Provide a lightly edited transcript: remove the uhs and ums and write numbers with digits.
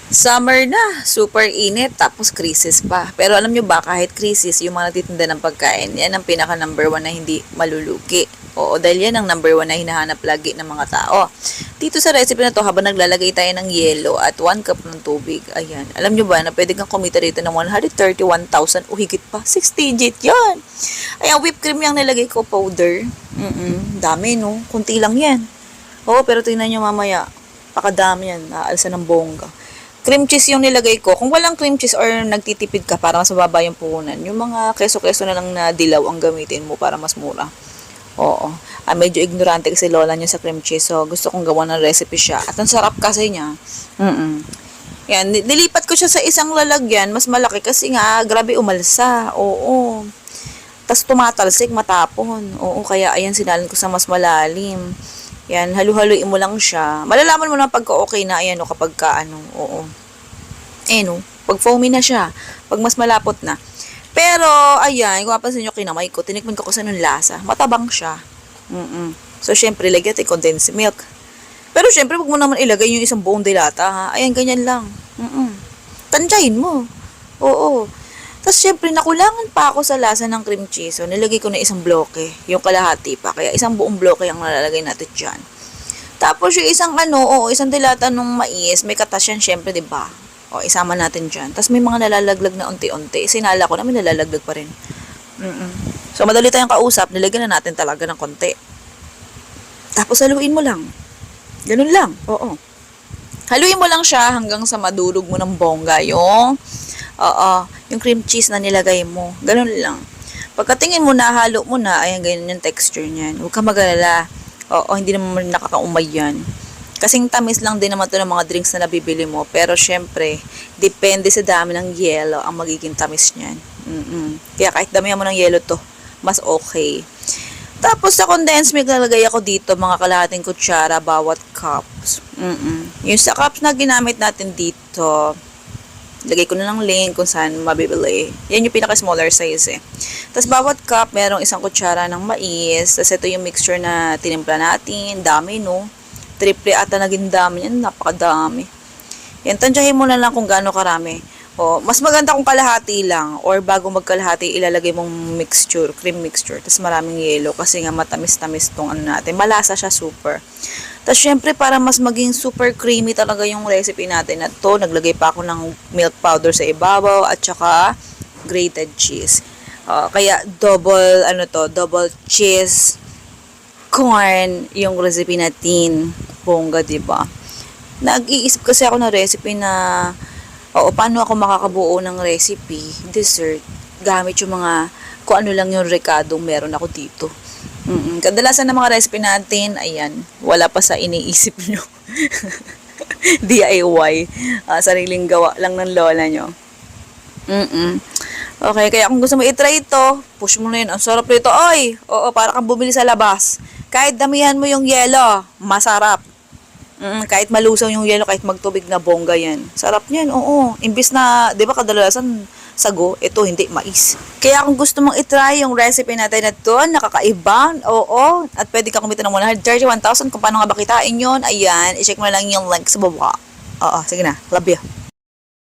Summer na, super init, tapos krisis pa. Pero alam nyo ba, kahit krisis, yung mga nagtitinda ng pagkain, yan ang pinaka number one na hindi malulugi. Oo, dahil yan ang number one na hinahanap lagi ng mga tao. Dito sa recipe na to, habang naglalagay tayo ng yelo at 1 cup ng tubig, ayan. Alam nyo ba na pwede kang kumita rito ng 131,000 o higit pa? 6 digit yan. Ayan, whipped cream yung nilagay ko, powder. Dami, no? Kunti lang yan. Oo, pero tingnan nyo mamaya. Pakadami yan. Naalsa ng bongga. Cream cheese yung nilagay ko. Kung walang cream cheese or nagtitipid ka para mas mababa yung puhunan, yung mga keso-keso na lang na dilaw ang gamitin mo para mas mura. Oo. Medyo ignorante kasi lola niya sa cream cheese. So, gusto kong gawa ng recipe siya. At ang sarap kasi niya. Yan. Nilipat ko siya sa isang lalagyan. Mas malaki kasi nga, grabe umalsa. Oo. Tapos tumatalsik, matapon. Oo, kaya ayan, sinalin ko sa mas malalim. Yan, halu-haluin mo lang siya. Malalaman mo na pagka okay na, ayan o, kapag ka, oo. No, pag foamy na siya, pag mas malapot na. Pero, ayan, kung mapansin nyo kinamay ko, tinikman ko kasi ng lasa. Matabang siya. So, syempre, lagyan tayo condensed milk. Pero, syempre, wag mo naman ilagay yung isang buong dilata, ha? Ayan, ganyan lang. Tansyahin mo. Oo. Tapos, syempre, nakulangan pa ako sa lasa ng cream cheese. So, nilagay ko na isang bloke. Yung kalahati pa. Kaya, isang buong bloke ang nalalagay natin dyan. Tapos, yung isang isang dilata ng mais. May katas yan, syempre, diba? O, isama natin dyan. Tapos, may mga nalalaglag na unti-unti. Sinala ko na, may nalalaglag pa rin. So, madali tayong kausap. Nilagyan na natin talaga ng konti. Tapos, haluin mo lang. Ganun lang. Oo. Haluin mo lang siya hanggang sa madulog mo ng bongga yung cream cheese na nilagay mo. Ganun lang. Pagkatingin mo na, halo mo na, ayan, ganyan yung texture niyan. Huwag ka mag-alala. Oo, hindi naman nakakaumay yan. Kasing tamis lang din naman to ng mga drinks na nabibili mo. Pero, syempre, depende sa dami ng yelo ang magiging tamis niyan. Kaya kahit damihan mo ng yelo to, mas okay. Tapos, sa condensed milk, nalagay ako dito, mga kalahating kutsara, bawat cups. Yung sa cups na ginamit natin dito, lagay ko na ng link kung saan mabibili. Yan yung pinaka-smaller size eh. Tapos, bawat cup, merong isang kutsara ng mais. Tapos, ito yung mixture na tinimpla natin. Dami, no? Triple ata naging dami yan. Napakadami. Yan, tansyahin mo na lang kung gaano karami. Mas maganda kung kalahati lang. Or bago magkalahati, ilalagay mong mixture, cream mixture. Tapos, maraming yelo. Kasi nga, matamis-tamis tong natin. Malasa siya super. Tapos, syempre, para mas maging super creamy talaga yung recipe natin na to, naglagay pa ako ng milk powder sa ibabaw at saka grated cheese. Kaya, double cheese corn yung recipe natin. Bongga, diba? Nag-iisip kasi ako ng recipe na, paano ako makakabuo ng recipe, dessert, gamit yung mga, kung ano lang yung recadong meron ako dito. Kadalasan ng mga recipe natin, ayan, wala pa sa iniisip nyo. DIY. Sariling gawa lang ng lola nyo. Okay, kaya kung gusto mo i-try ito, push mo na yun. Ang sarap nito. Oy! Oo, para kang bumili sa labas. Kahit damihan mo yung yelo, masarap. Kahit malusaw yung yelo, kahit magtubig na bongga yan. Sarap niyan, oo. Imbis na, di ba kadalasan sago, ito hindi, mais. Kaya kung gusto mong itry yung recipe natin na to, nakakaibang, oo, at pwede ka kumita ng 131,000 kung paano nga ba kitain yun, ayan, i-check mo lang yung link sa baba. Oo, sige na, love you.